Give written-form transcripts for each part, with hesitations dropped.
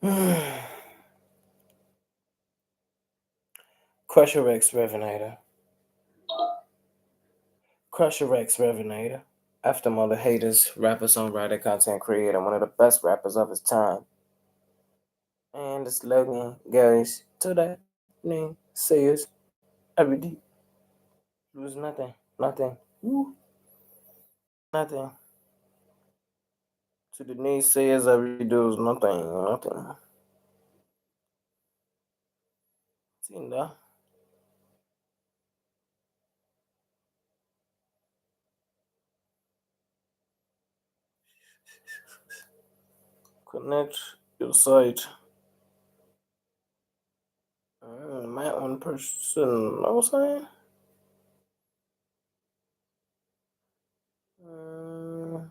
Krusher Recs Revenator. Krusher Recs Revenator. After Mother Haters, rapper, songwriter, content creator, one of the best rappers of his time. And the slogan goes to that name says every day. Lose nothing. Nothing. Woo. Nothing. To the naysayers, every day do is nothing. Nothing. Tinda. Connect your site. My own person. I was saying. Uh,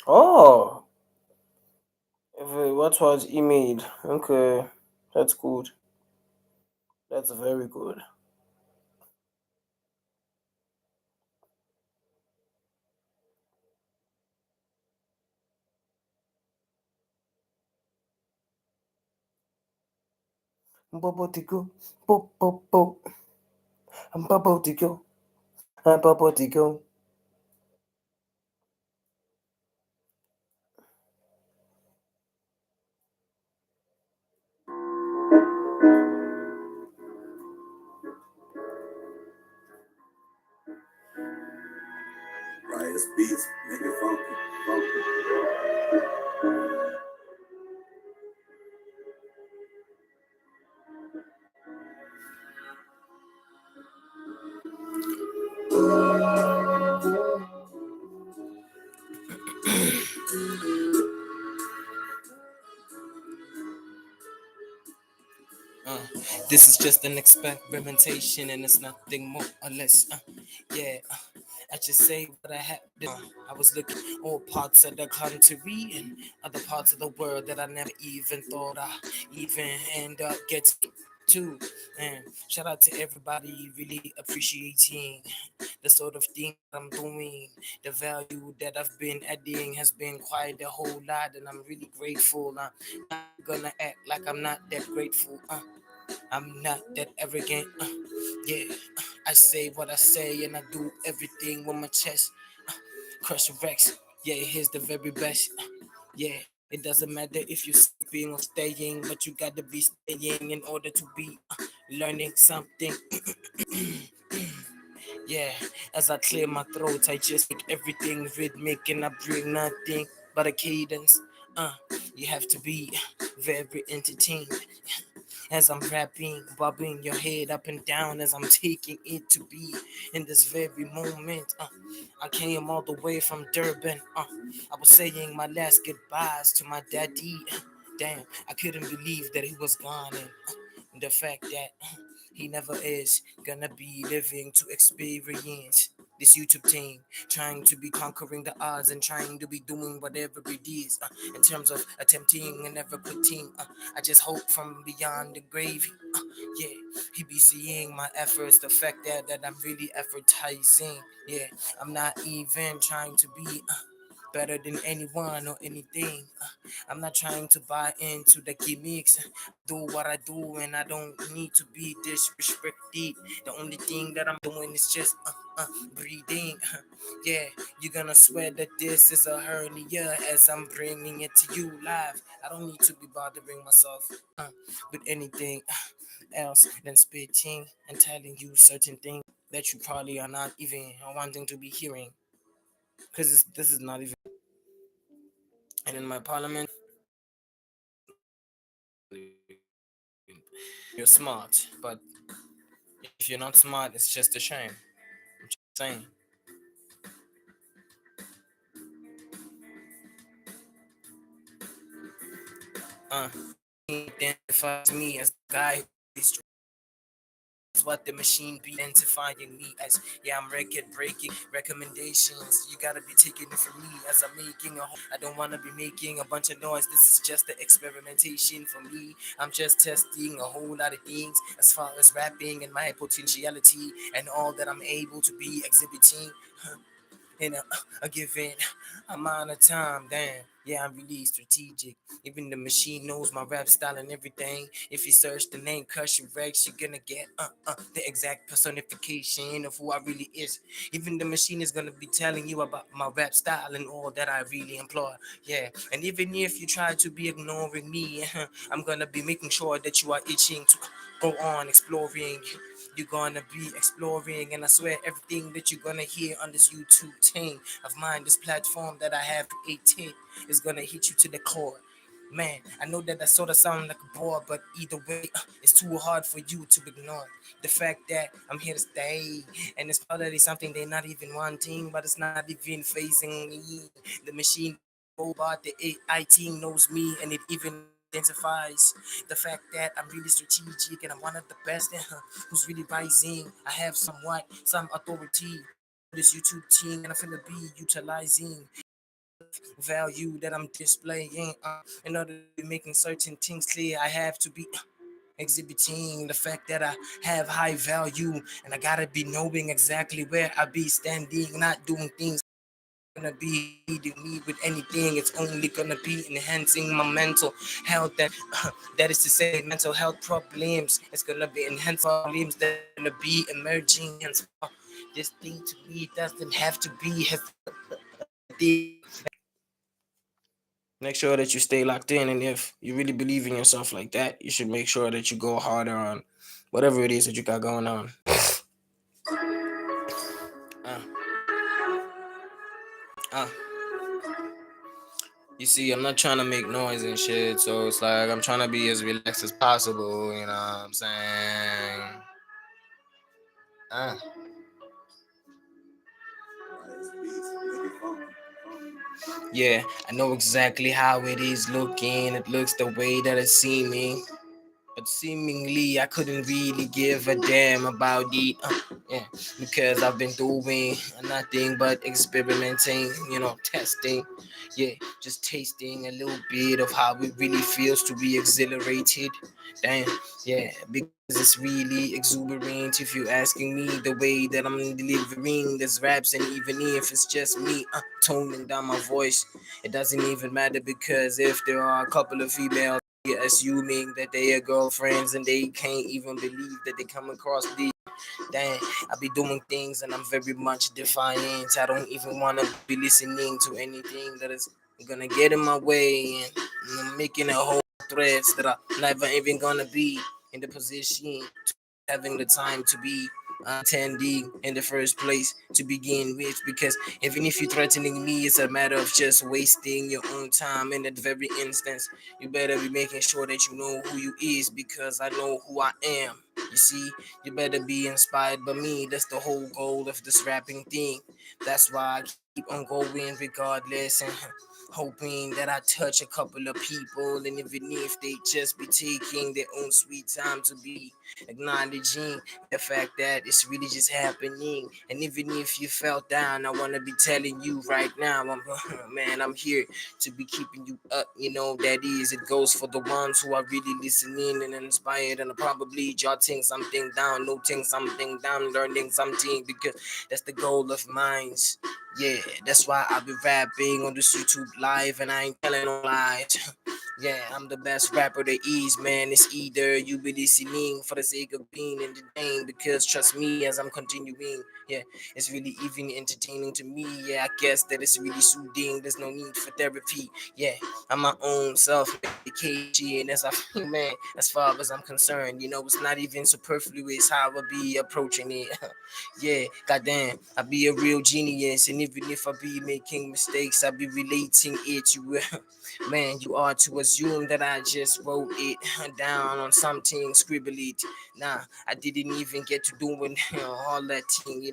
oh, what was emailed? Okay, that's good. That's very good. Bubble to go, pop, pop, pop. I'm bubble to go, I'm bubble to go. Riot's beats, make it funky, funky. Uh, this is just an experimentation and it's nothing more or less. Yeah, I just say what I had. I was looking all parts of the country and other parts of the world that I never even thought I even end up getting to. And shout out to everybody really appreciating the sort of thing I'm doing. The value that I've been adding has been quite a whole lot, and I'm really grateful. I'm not gonna act like I'm not that grateful. I'm not that arrogant. Yeah, I say what I say, and I do everything with my chest. Krusher Recs, yeah, here's the very best. Yeah, it doesn't matter if you're sleeping or staying, but you gotta be staying in order to be learning something. Yeah, as I clear my throat, I just make everything rhythmic and I bring nothing but a cadence. You have to be very entertained as I'm rapping, bobbing your head up and down as I'm taking it to be in this very moment. I came all the way from Durban. I was saying my last goodbyes to my daddy. Damn, I couldn't believe that he was gone, and the fact that he never is gonna be living to experience this YouTube thing, trying to be conquering the odds and trying to be doing whatever it is in terms of attempting and never quitting. I just hope from beyond the grave, yeah, he be seeing my efforts, the fact that I'm really advertising. Yeah, I'm not even trying to be better than anyone or anything. I'm not trying to buy into the gimmicks. Do what I do, and I don't need to be disrespected. The only thing that I'm doing is just breathing. Yeah, you're gonna swear that this is a hernia as I'm bringing it to you live. I don't need to be bothering myself with anything else than spitting and telling you certain things that you probably are not even wanting to be hearing. Because this is not even. And in my parliament, you're smart, but if you're not smart, it's just a shame. I'm just saying. Uh, identifies me as the guy who is what the machine be identifying me as. Yeah, I'm record breaking recommendations. You gotta be taking it from me as I'm making a whole. I don't wanna be making a bunch of noise. This is just the experimentation for me. I'm just testing a whole lot of things as far as rapping and my potentiality and all that I'm able to be exhibiting in a given amount of time. Damn, yeah, I'm really strategic. Even the machine knows my rap style and everything. If you search the name Krusher Recs, you're gonna get the exact personification of who I really is. Even the machine is gonna be telling you about my rap style and all that I really employ. Yeah, and even if you try to be ignoring me, I'm gonna be making sure that you are itching to go on exploring. You're gonna be exploring, and I swear everything that you're gonna hear on this YouTube thing of mine, this platform that I have created, is gonna hit you to the core. Man, I know that sort of sound like a bore, but either way, it's too hard for you to ignore. The fact that I'm here to stay, and it's probably something they're not even wanting, but it's not even phasing me. The machine robot, the AI team knows me, and it even identifies the fact that I'm really strategic and I'm one of the best who's really rising. I have some authority on this YouTube team, and I'm gonna be utilizing value that I'm displaying in order to be making certain things clear. I have to be exhibiting the fact that I have high value, and I gotta be knowing exactly where I be standing, not doing things gonna be leading me with anything. It's only gonna be enhancing my mental health. That is to say, mental health problems. It's gonna be enhancing problems that are gonna be emerging. And so this thing to me doesn't have to be thing. Make sure that you stay locked in, and if you really believe in yourself like that, you should make sure that you go harder on whatever it is that you got going on. Uh, uh. You see, I'm not trying to make noise and shit, so it's like I'm trying to be as relaxed as possible, you know what I'm saying? Uh. Yeah, I know exactly how it is looking. It looks the way that it's seeming. But seemingly, I couldn't really give a damn about it. Yeah, because I've been doing nothing but experimenting, testing. Yeah, just tasting a little bit of how it really feels to be exhilarated. Damn, yeah, because it's really exuberant if you're asking me the way that I'm delivering these raps, and even if it's just me toning down my voice, it doesn't even matter because if there are a couple of females assuming that they are girlfriends and they can't even believe that they come across these. Dang, I be doing things and I'm very much defiant. I don't even want to be listening to anything that is gonna get in my way, and I'm making a whole threats that I'm never even gonna be in the position to having the time to be attending in the first place to begin with, because even if you're threatening me, it's a matter of just wasting your own time. In that very instance, you better be making sure that you know who you is, because I know who I am. You see, you better be inspired by me. That's the whole goal of this rapping thing. That's why I keep on going regardless, and hoping that I touch a couple of people, and even if they just be taking their own sweet time to be acknowledging the fact that it's really just happening. And even if you fell down, I want to be telling you right now, man, I'm here to be keeping you up. That is, it goes for the ones who are really listening and inspired, and probably jotting something down, noting something down, learning something, because that's the goal of mine. Yeah, that's why I be rapping on this YouTube live, and I ain't telling no lies. Yeah, I'm the best rapper there is, man. It's either you be listening for the sake of being in the game, because trust me, as I'm continuing, yeah, it's really even entertaining to me. Yeah, I guess that it's really soothing. There's no need for therapy. Yeah, I'm my own self-medication, as I feel, man. As far as I'm concerned, it's not even superfluous how I be approaching it. Yeah, goddamn, I be a real genius, and even if I be making mistakes, I be relating it to, man, you are to a assume that I just wrote it down on something, scribble it. Nah, I didn't even get to doing all that thing,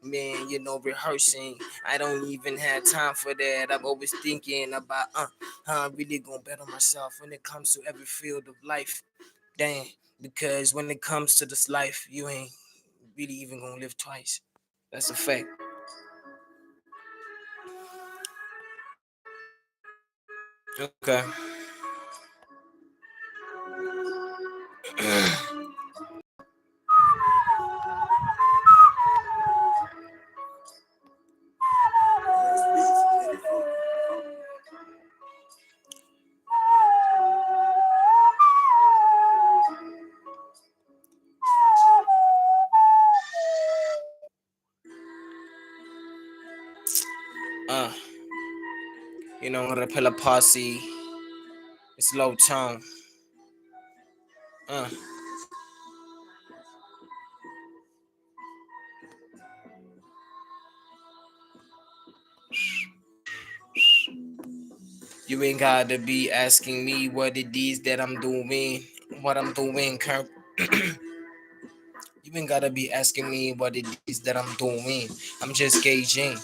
man, rehearsing. I don't even have time for that. I'm always thinking about how I'm really gonna better myself when it comes to every field of life. Dang, because when it comes to this life, you ain't really even gonna live twice. That's a fact. Okay. Uh, Rapella Posse, it's low tone. Uh, you ain't gotta be asking me what it is that I'm doing, what I'm doing, Kirk. You ain't gotta be asking me what it is that I'm doing. I'm just gauging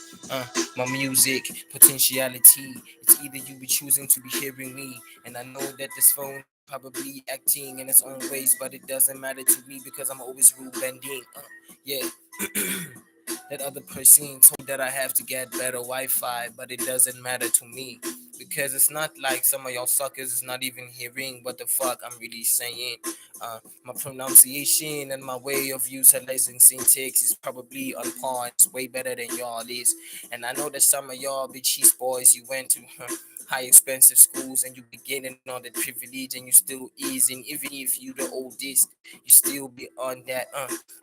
my music potentiality. It's either you be choosing to be hearing me, and I know that this phone is probably acting in its own ways, but it doesn't matter to me because I'm always rule bending. Yeah. That other person told that I have to get better Wi-Fi, but it doesn't matter to me because it's not like some of y'all suckers is not even hearing what the fuck I'm really saying. My pronunciation and my way of utilizing syntax is probably on par. It's way better than y'all is, and I know that some of y'all be cheese boys. You went to high expensive schools and you be getting all that privilege, and you still is, and even if you the oldest, you still be on that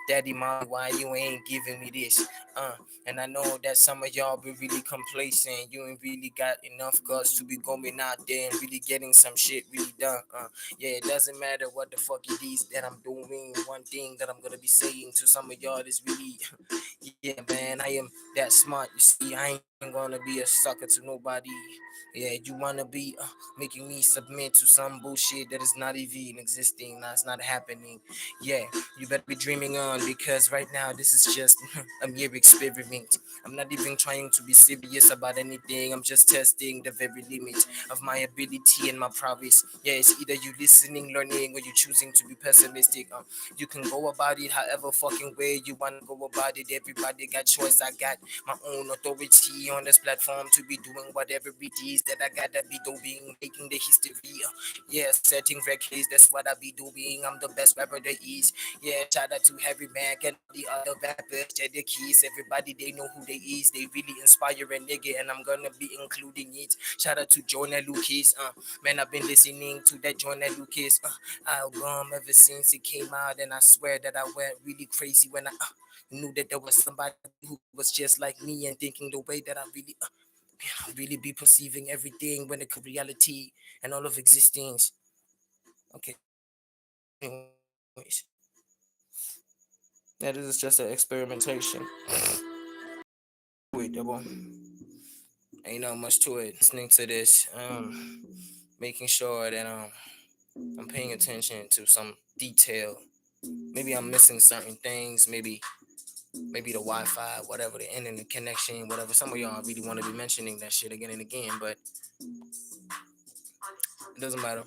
daddy mommy, why you ain't giving me this? And I know that some of y'all be really complacent. You ain't really got enough guts to be going out there and really getting some shit really done. Yeah, it doesn't matter what the fuck it is that I'm doing. One thing that I'm gonna be saying to some of y'all is really, yeah, man, I am that smart. You see, I ain't gonna be a sucker to nobody. Yeah, you wanna be making me submit to some bullshit that is not even existing. That's not happening. Yeah, you better be dreaming on because right now this is just a mere experiment. I'm not even trying to be serious about anything. I'm just testing the very limit of my ability and my prowess. Yeah, it's either you listening, learning, or you choosing to be pessimistic. You can go about it however fucking way you wanna go about it. Everybody got choice. I got my own authority on this platform to be doing whatever it is that I gotta be doing, making the history. Yeah, setting records, that's what I be doing. I'm the best rapper there is. Yeah, shout out to Harry Mack and all the other rappers, Jada Keys. Everybody, they know who they is. They really inspire a nigga, and I'm gonna be including it. Shout out to Jonah Lucas. Man, I've been listening to that Jonah Lucas album ever since it came out, and I swear that I went really crazy when I knew that there was somebody who was just like me and thinking the way that I really, really be perceiving everything when it could reality and all of existence. Okay, anyways, that is just an experimentation. Wait, double. Ain't not much to it. Listening to this, making sure that I'm paying attention to some detail. Maybe I'm missing certain things. Maybe the Wi-Fi, whatever, the internet connection, whatever. Some of y'all really want to be mentioning that shit again and again, but it doesn't matter.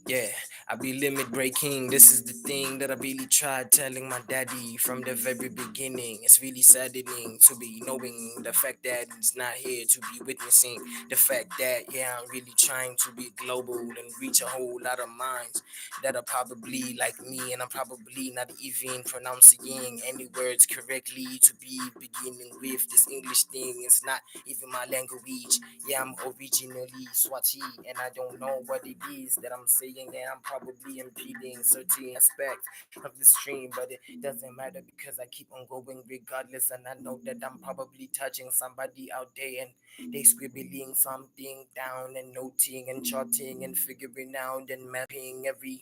Yeah, I be limit breaking. This is the thing that I really tried telling my daddy from the very beginning. It's really saddening to be knowing the fact that he's not here to be witnessing the fact that, yeah, I'm really trying to be global and reach a whole lot of minds that are probably like me, and I'm probably not even pronouncing any words correctly to be beginning with. This English thing is not even my language. Yeah, I'm originally Swati, and I don't know what it is that I'm saying, and I'm probably impeding certain aspects of the stream, but it doesn't matter because I keep on going regardless, and I know that I'm probably touching somebody out there, and they scribbling something down and noting and charting and figuring out and mapping every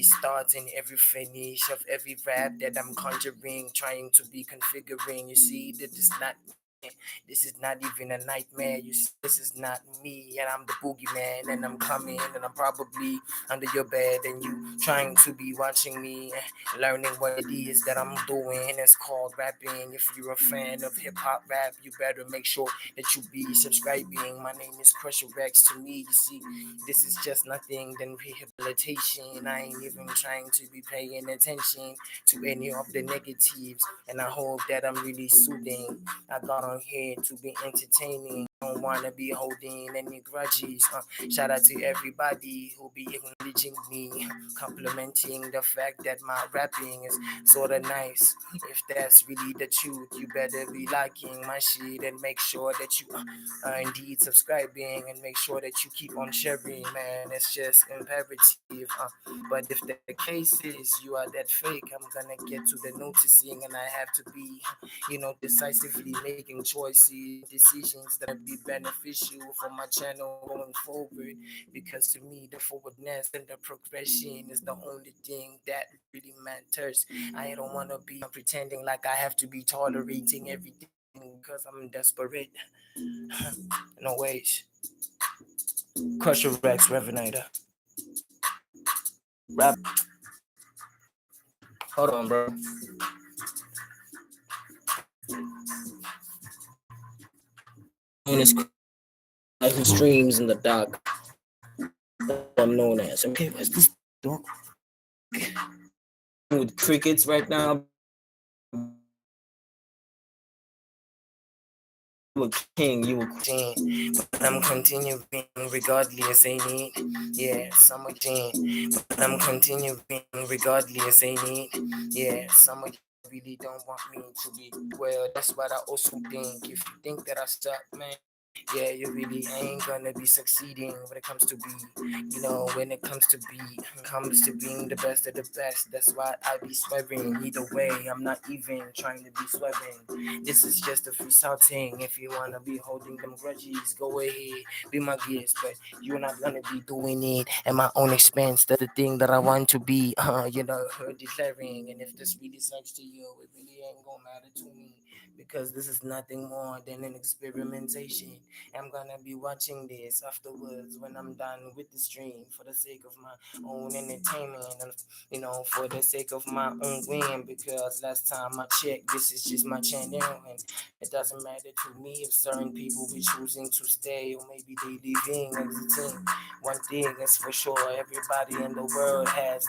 start and every finish of every rap that I'm conjuring, trying to be configuring. You see, that is not This is not even a nightmare. You see, this is not me, and I'm the boogeyman, and I'm coming, and I'm probably under your bed, and you trying to be watching me, learning what it is that I'm doing. It's called rapping. If you're a fan of hip hop rap, you better make sure that you be subscribing. My name is Krusher Recs. To me, you see, this is just nothing than rehabilitation. I ain't even trying to be paying attention to any of the negatives, and I hope that I'm really soothing. I got on here to be entertaining. Don't wanna be holding any grudges. Shout out to everybody who be acknowledging me, complimenting the fact that my rapping is sorta nice. If that's really the truth, you better be liking my shit and make sure that you are indeed subscribing and make sure that you keep on sharing, man. It's just imperative. But if the case is you are that fake, I'm gonna get to the noticing, and I have to be, decisively making choices, decisions that will be beneficial for my channel going forward. Because to me, the forwardness and the progression is the only thing that really matters. I don't want to be pretending like I have to be tolerating everything because I'm desperate. No ways. Krusher Recs, Revenator. Rap. Hold on, bro. On his like who streams in the dark. I'm known as. Okay, what's this dog? With crickets right now. You a king, you a queen, but I'm continuing regardless, ain't it? Yeah, some of you, but I'm continuing regardless, ain't it? Yeah, some of you really don't want me to be well. That's what I also think. If you think that I suck, man, yeah, you really ain't gonna be succeeding when it comes to when it comes to being the best of the best. That's why I be swerving. Either way, I'm not even trying to be swerving. This is just a freestyle thing. If you wanna be holding them grudges, go ahead, be my guest. But you're not gonna be doing it at my own expense. That's the thing that I want to be, declaring. And if this really sucks to you, it really ain't gonna matter to me because this is nothing more than an experimentation. I'm gonna be watching this afterwards when I'm done with the stream for the sake of my own entertainment and for the sake of my own win. Because last time I checked, this is just my channel, and it doesn't matter to me if certain people be choosing to stay or maybe they leaving exiting. One thing is for sure, everybody in the world has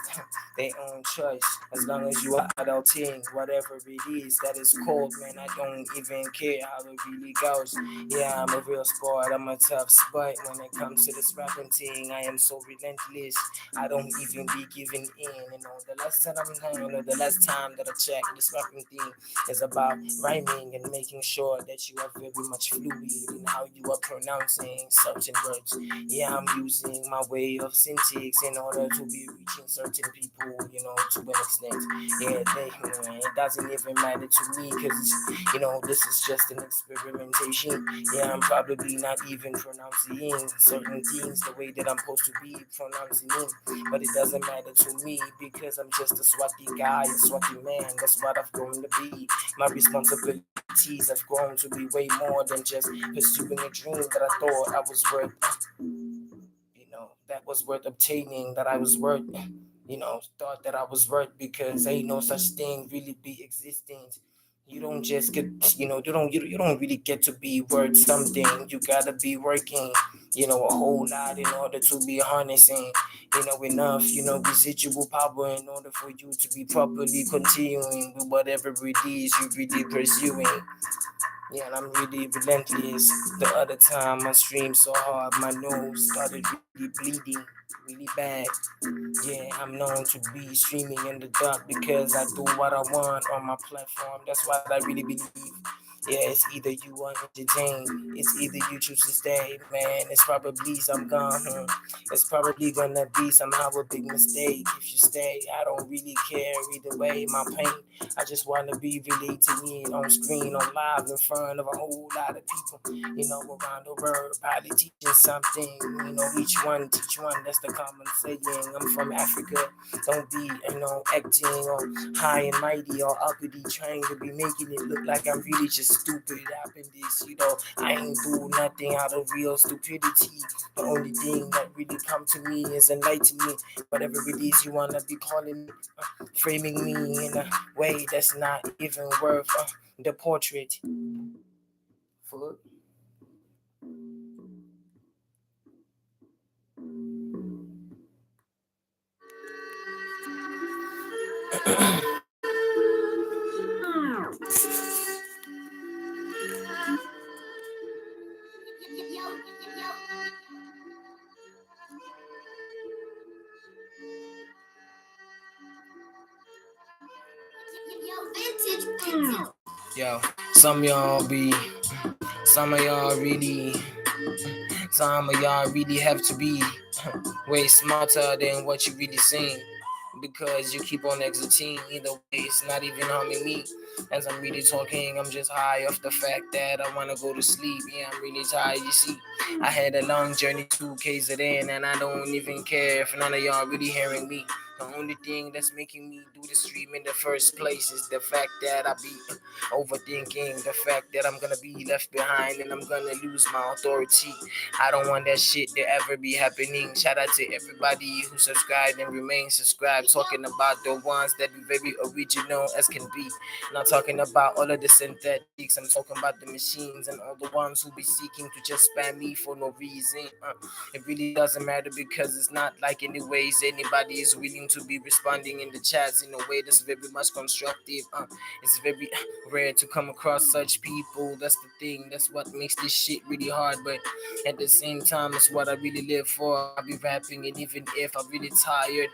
their own choice. As long as you are adulting, whatever it is that is called, man, I don't even care how it really goes. Yeah, I'm a real sport, I'm a tough sport. When it comes to this rapping thing, I am so relentless. I don't even be giving in. The last time that I checked, this rapping thing is about rhyming and making sure that you are very much fluid in how you are pronouncing certain words. Yeah, I'm using my way of syntax in order to be reaching certain people, to an extent. Yeah, it doesn't even matter to me because, this is just an experimentation. Yeah, I'm probably not even pronouncing certain things the way that I'm supposed to be pronouncing it, but it doesn't matter to me because I'm just a Swati guy, a Swati man. That's what I've grown to be. My responsibilities have grown to be way more than just pursuing a dream that I thought I was worth, that was worth obtaining, that I was worth, thought that I was worth, because ain't no such thing really be existence. You don't just get, you don't really get to be worth something. You gotta be working, a whole lot in order to be harnessing, enough, residual power in order for you to be properly continuing with whatever it is you really pursuing. Yeah, and I'm really relentless. The other time I streamed so hard, my nose started really bleeding, really bad. Yeah, I'm known to be streaming in the dark because I do what I want on my platform. That's what I really believe. Yeah, it's either you are entertained, it's either you choose to stay, man. It's probably some gone. It's probably gonna be somehow a big mistake if you stay. I don't really care either way. My pain, I just wanna be relating it on screen, on live, in front of a whole lot of people, around the world, probably teaching something. Each one teach one. That's the common saying. I'm from Africa. Don't be, acting or high and mighty or uppity, trying to be making it look like I'm really just stupid happened this, I ain't do nothing out of real stupidity. The only thing that really come to me is enlightenment. Whatever it is you wanna be calling me, framing me in a way that's not even worth the portrait. Fuck. Yo, some of y'all be, some of y'all really, some of y'all really have to be way smarter than what you really seen. Because you keep on exiting, either way, it's not even harming me. As I'm really talking, I'm just high off the fact that I wanna go to sleep. Yeah, I'm really tired, you see. I had a long journey to KZN, and I don't even care if none of y'all really hearing me. The only thing that's making me do the stream in the first place is the fact that I be overthinking, the fact that I'm gonna be left behind and I'm gonna lose my authority. I don't want that shit to ever be happening. Shout out to everybody who subscribed and remain subscribed. Talking about the ones that be very original as can be. Not talking about all of the synthetics. I'm talking about the machines and all the ones who be seeking to just spam me for no reason. It really doesn't matter because it's not like anyways anybody is willing to be responding in the chats in a way that's very much constructive. It's very rare to come across such people. That's the thing. That's what makes this shit really hard. But at the same time, it's what I really live for. I'll be rapping, and even if I'm really tired,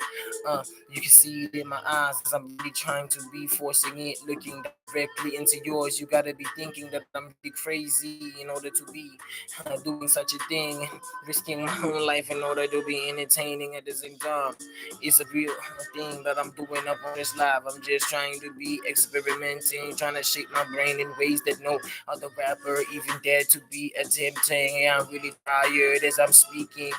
you can see it in my eyes as I'm really trying to be forcing it, looking directly into yours. You gotta be thinking that I'm really crazy in order to be doing such a thing, risking my own life in order to be entertaining at the same time. It's a real thing that I'm doing up on this live. I'm just trying to be experimenting, trying to shape my brain in ways that no other rapper even dared to be attempting. Yeah, I'm really tired as I'm speaking.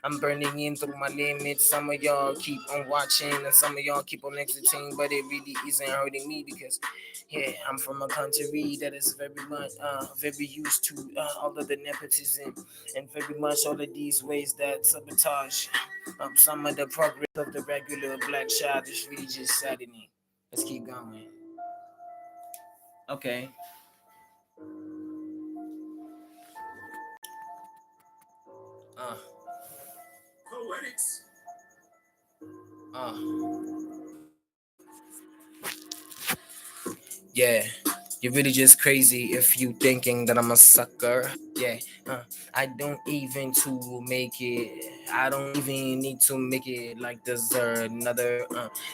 I'm burning in through my limits. Some of y'all keep on watching and some of y'all keep on exiting, but it really isn't hurting me because, yeah, I'm from a country that is very much, very used to all of the nepotism and very much all of these ways that sabotage some of the progress of the regular black child is really just saddening. Let's keep going. Okay. Uh, Poetics. uh. Yeah, you're really just crazy if you thinking that I'm a sucker. Yeah, I don't even to make it. I don't even need to make it like there's another.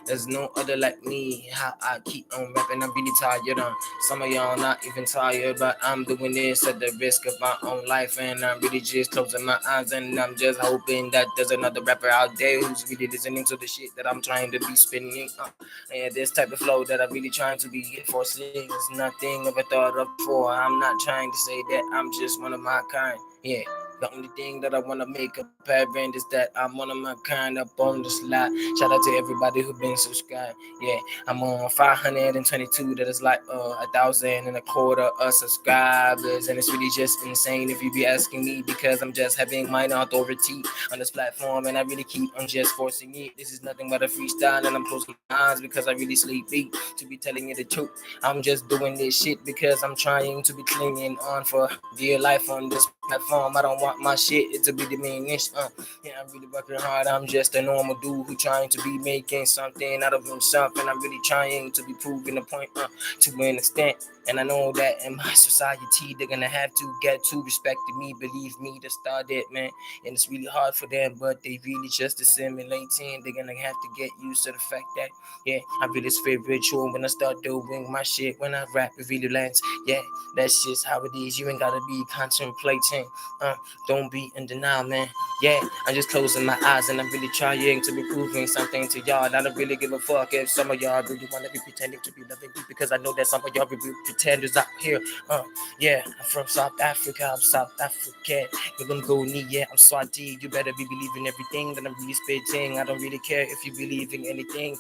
There's no other like me. How I keep on rapping, I'm really tired. Some of y'all not even tired, but I'm doing this at the risk of my own life, and I'm really just closing my eyes, and I'm just hoping that there's another rapper out there who's really listening to the shit that I'm trying to be spinning. And this type of flow that I'm really trying to be enforcing is nothing of a thought of before. I'm not trying to say that I'm just one of my kind. Yeah. The only thing that I want to make apparent is that I'm one of my kind up on the slide. Shout out to everybody who been subscribed. Yeah, I'm on 522. That is like 1,025 subscribers, and it's really just insane if you be asking me because I'm just having minor authority on this platform, and I really keep on just forcing it. This is nothing but a freestyle, and I'm closing my eyes because I really sleepy to be telling you the truth. I'm just doing this shit because I'm trying to be clinging on for dear life on this platform. I don't want my shit to be diminished. Yeah, I'm really working hard. I'm just a normal dude who trying to be making something out of himself, and I'm really trying to be proving the point to an extent. And I know that in my society, they're gonna have to get to respect me. Believe me, to start it, man. And it's really hard for them, but they really just assimilating. They're gonna have to get used to the fact that, yeah, I really spiritual when I start doing my shit. When I rap, it really lands. Yeah, that's just how it is. You ain't gotta be contemplating thing. Don't be in denial, man. Yeah, I'm just closing my eyes and I'm really trying to be proving something to y'all. And I don't really give a fuck if some of y'all really want to be pretending to be loving me, because I know that some of y'all really pretenders out here. Yeah, I'm from South Africa. I'm South African. You're gonna go knee, yeah, I'm Swati. You better be believing everything that I'm really spitting. I don't really care if you believe in anything.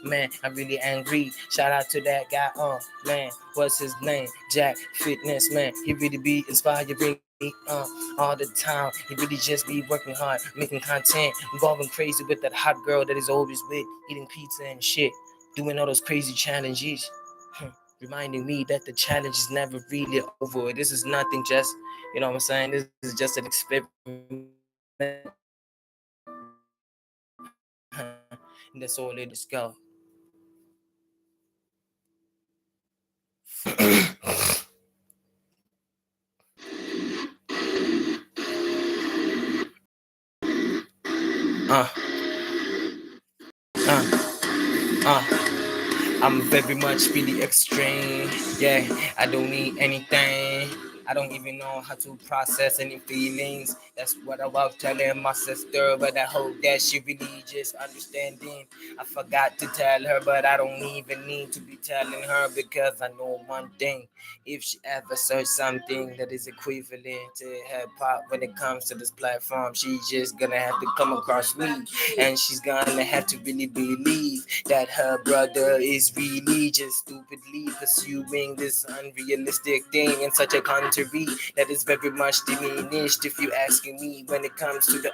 Man, I'm really angry. Shout out to that guy. Man, what's his name? Jack Fitness, man. He really be inspiring me all the time. He really just be working hard, making content, going crazy with that hot girl that he's always with, eating pizza and shit, doing all those crazy challenges. Reminding me that the challenge is never really over. This is nothing just, you know what I'm saying? This is just an experiment. And that's all it is. Go. uh, uh, uh. I'm very much really extreme. Yeah, I don't need anything. I don't even know how to process any feelings. That's what I was telling my sister, but I hope that she really just understanding. I forgot to tell her, but I don't even need to be telling her, because I know one thing. If she ever search something that is equivalent to hip hop when it comes to this platform, she's just gonna have to come across me, and she's gonna have to really believe that her brother is really just stupidly pursuing this unrealistic thing in such a country that is very much diminished. If you asking me, when it comes to the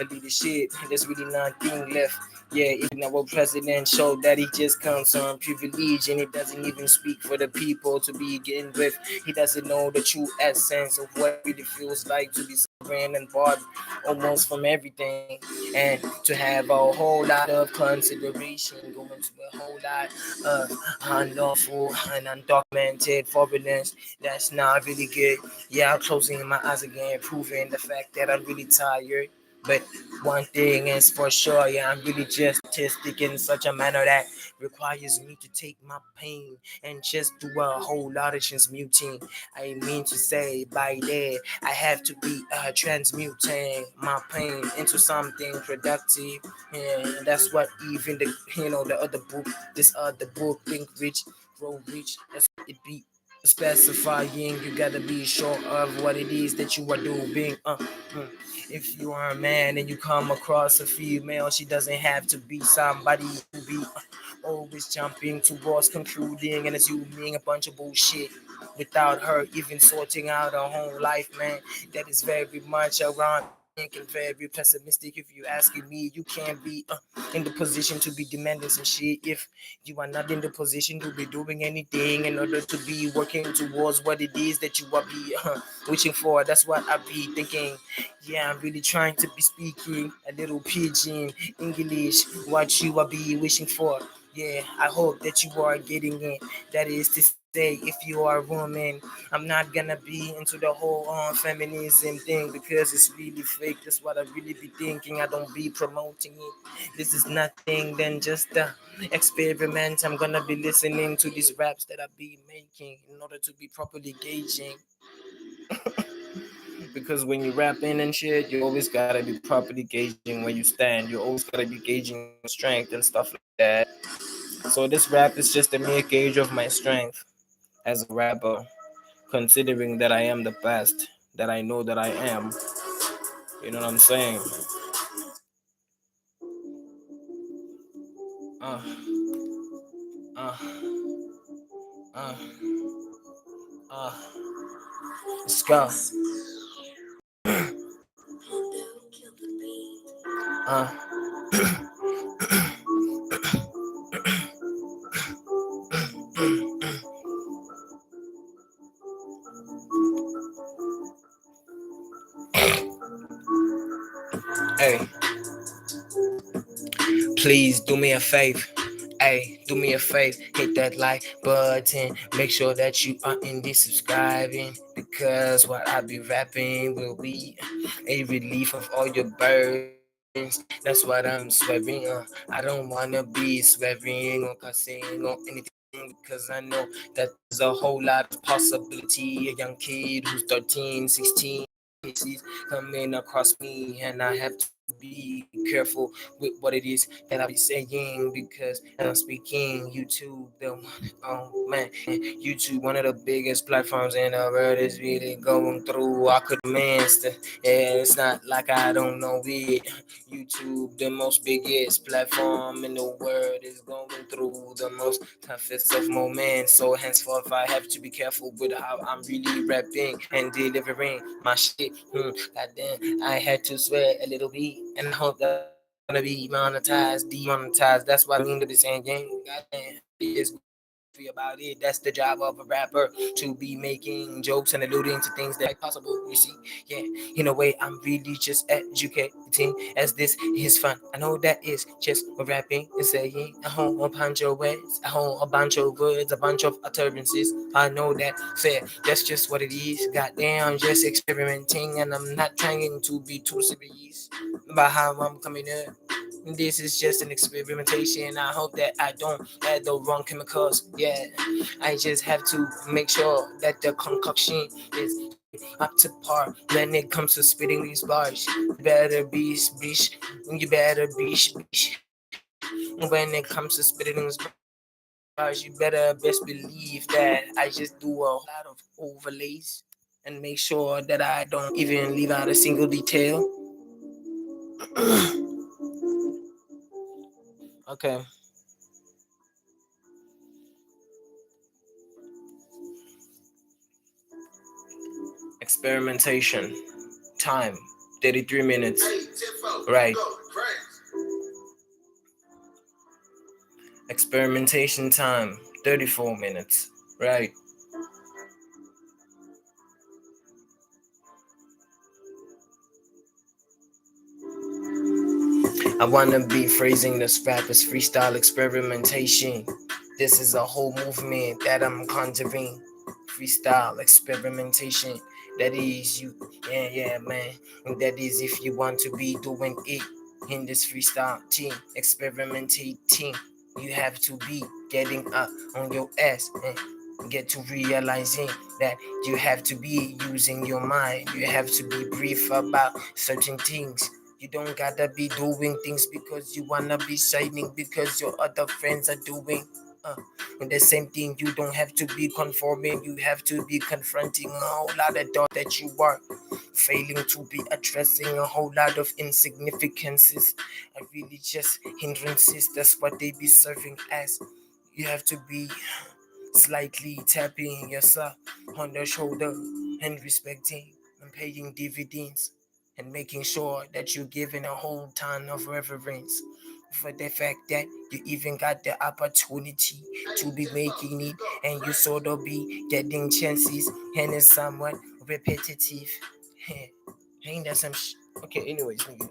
leadership, there's really nothing left. Yeah, even our president showed that he just comes from privilege, and he doesn't even speak for the people to begin with. He doesn't know the true essence of what it really feels like to be sovereign and bought almost from everything, and to have a whole lot of consideration going to a whole lot of unlawful and undocumented foreigners. That's not really good. Yeah, I'm closing my eyes again, proving the fact that I'm really tired. But one thing is for sure, yeah, I'm really just autistic in such a manner that requires me to take my pain and just do a whole lot of transmuting. I mean to say by that I have to be transmuting my pain into something productive. And that's what even the other book, this other book, Think Rich, Grow Rich, that's what it be specifying. You gotta be sure of what it is that you are doing. If you are a man and you come across a female, she doesn't have to be somebody who be always jumping towards concluding and assuming a bunch of bullshit without her even sorting out her whole life, man. That is very much around and very pessimistic. If you asking me, you can't be in the position to be demanding some shit if you are not in the position to be doing anything in order to be working towards what it is that you are be wishing for. That's what I be thinking. Yeah, I'm really trying to be speaking a little pidgin English, what you are be wishing for. Yeah, I hope that you are getting it. That is to say, if you are a woman, I'm not gonna be into the whole feminism thing, because it's really fake. That's what I really be thinking. I don't be promoting it. This is nothing than just a experiment. I'm gonna be listening to these raps that I be making in order to be properly gauging. Because when you rapping and shit, you always gotta be properly gauging where you stand. You always gotta be gauging your strength and stuff like that. So this rap is just a mere gauge of my strength as a rapper, considering that I am the best that I know that I am. You know what I'm saying? Uh, uh, uh, uh. Let's go. Uh. Hey, please do me a favor. Hey, do me a favor, hit that like button. Make sure that you are in the subscribing, because what I be rapping will be a relief of all your burdens. That's what I'm swearing on. I don't wanna be swearing or cussing or anything, because I know that there's a whole lot of possibility. A young kid who's 13, 16. faces coming across me, and I have to be careful with what it is that I be saying because as I'm speaking, YouTube, the oh man, YouTube, one of the biggest platforms in the world, is really going through. I could master, yeah, it's not like I don't know it. YouTube, the most biggest platform in the world, is going through the most toughest of moments. So henceforth, I have to be careful with how I'm really rapping and delivering my shit. Goddamn, I had to swear a little bit, and I hope that I'm not gonna be monetized, demonetized. That's what I mean to be saying, gang. Goddamn, be as goofy about it. That's the job of a rapper, to be making jokes and alluding to things that are possible. You see, yeah. In a way, I'm really just educating, as this is fun. I know that is just rapping and saying a bunch of words, a bunch of words, a bunch of utterances. I know that fair. That's just what it is. Goddamn, just experimenting, and I'm not trying to be too serious about how I'm coming up. This is just an experimentation. I hope that I don't add the wrong chemicals. Yeah, I just have to make sure that the concoction is up to par when it comes to spitting these bars. You better be bish. You better be bish. When it comes to spitting these bars, you better best believe that I just do a whole lot of overlays and make sure that I don't even leave out a single detail. Okay. Experimentation. Time 33 minutes. Right. Experimentation time 34 minutes. Right. I wanna be phrasing this rap as freestyle experimentation. This is a whole movement that I'm conjuring. Freestyle experimentation. That is you, yeah, man. And that is if you want to be doing it in this freestyle team, experimenting. You have to be getting up on your ass and get to realizing that you have to be using your mind. You have to be brief about certain things. You don't gotta be doing things because you wanna be shining because your other friends are doing. Uh, and the same thing, you don't have to be conforming. You have to be confronting a whole lot of thought that you are failing to be addressing a whole lot of insignificances. I really just hindrances. That's what they be serving as. You have to be slightly tapping yourself on the shoulder and respecting and paying dividends and making sure that you're giving a whole ton of reverence for the fact that you even got the opportunity to be making it, and you sort of be getting chances, and it's somewhat repetitive. Ain't that some okay, anyways, nigga,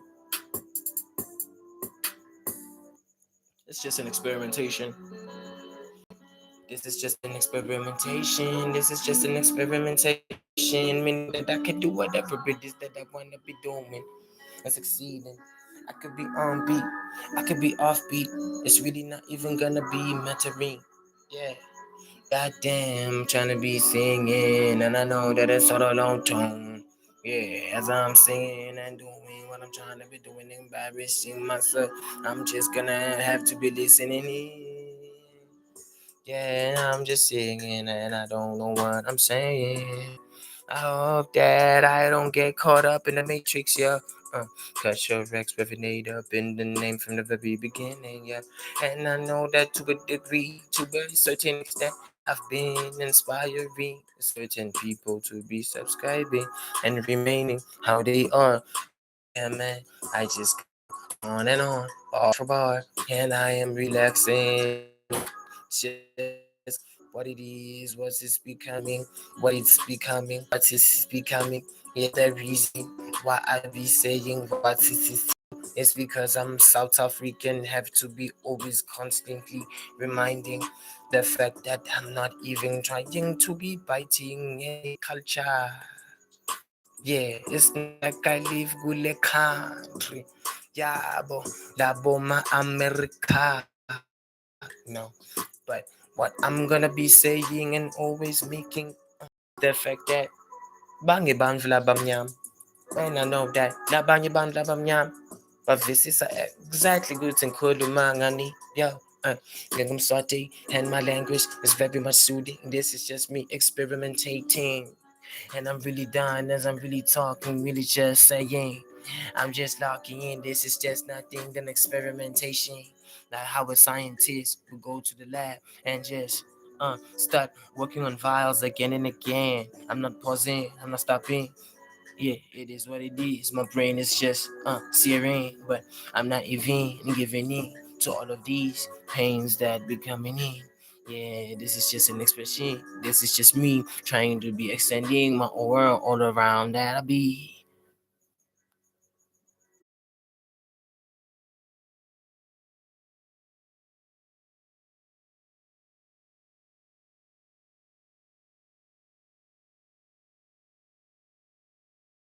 it's just an experimentation. This is just an experimentation. This is just an experimentation. Meaning that I can do whatever it is that I want to be doing and succeeding. I could be on beat. I could be off beat. It's really not even gonna be mattering. Yeah. Goddamn, I'm trying to be singing, and I know that it's all a long tone. Yeah, as I'm singing and doing what I'm trying to be doing, embarrassing myself, I'm just gonna have to be listening in. Yeah, I'm just singing and I don't know what I'm saying. I hope that I don't get caught up in the matrix, yeah. Krusher Recs resonated up in the name from the very beginning, yeah. And I know that to a degree, to a certain extent, I've been inspiring certain people to be subscribing and remaining how they are. Yeah, man, I just on and on, bar for bar, and I am relaxing. It's just what it is, what it's becoming, what it's becoming. Yeah, the reason why I be saying what it is because I'm South African, have to be always constantly reminding the fact that I'm not even trying to be biting any culture. Yeah, it's not like I live good country. Yeah, but la boma America. No, but what I'm gonna be saying and always making the fact that bangi ban vla bam yam. And I know that labang labang yam. But this is exactly good and cool mangani. Yo, I'm sorry, and my language is very much soothing. This is just me experimenting. And I'm really done as I'm really talking, really just saying. I'm just locking in. This is just nothing than experimentation. Like how a scientist will go to the lab and just start working on vials again and again. I'm not pausing, I'm not stopping. Yeah, it is what it is. My brain is just searing, but I'm not even giving in to all of these pains that be coming in. Yeah, this is just an expression. This is just me trying to be extending my aura all around that I be.